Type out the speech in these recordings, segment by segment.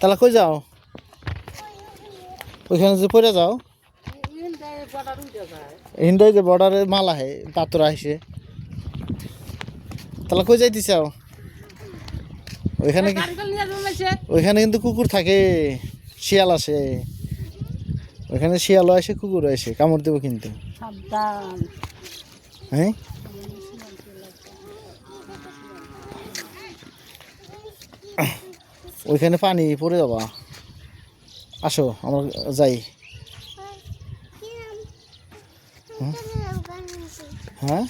তাহলে কই যাও? ওইখানে যে পড়ে যাও, হিন্দাই যে বর্ডারে মাল আহে পাত্র আসে, তাহলে কই যাইতে চাও? ওইখানে ওইখানে কিন্তু কুকুর থাকে, শিয়াল আসে ওইখানে, শিয়ালও আসে কুকুরও আসে, কামড় দেবো কিন্তু। হ্যাঁ ওইখানে পানি পড়ে যাবা, আসো আমরা যাই। হ্যাঁ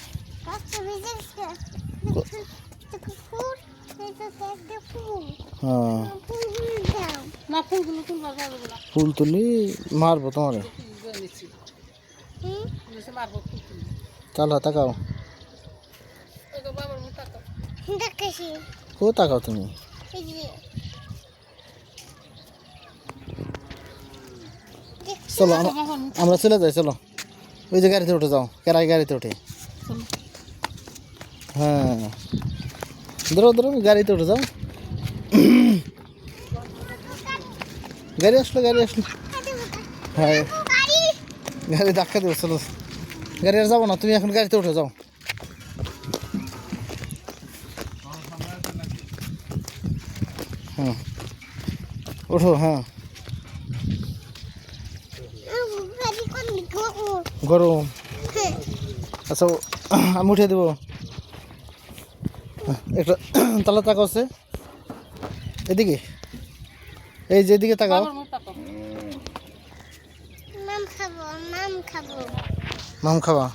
ফুল তুলি মারবো তোমার, তাহলে তাকাও, ও তাকাও তুমি। চলো আমরা চলে যাই, চলো ওই যে গাড়িতে উঠে যাও, কেরাই গাড়িতে উঠে। হ্যাঁ ধরো ধরো গাড়িতে উঠে যাও, গাড়ি আসলো গাড়ি আসলো। হ্যাঁ গাড়ি ধাক্কা দেবো, চলো গাড়ি আর যাবো না, তুমি এখন গাড়িতে উঠে যাও। হ্যাঁ ওঠো, হ্যাঁ গরম, আচ্ছা আমি উঠে দেবো একটা, তাহলে তাকাচ্ছে এদিকে, এই যে এদিকে তাকাও, মাম খাবা।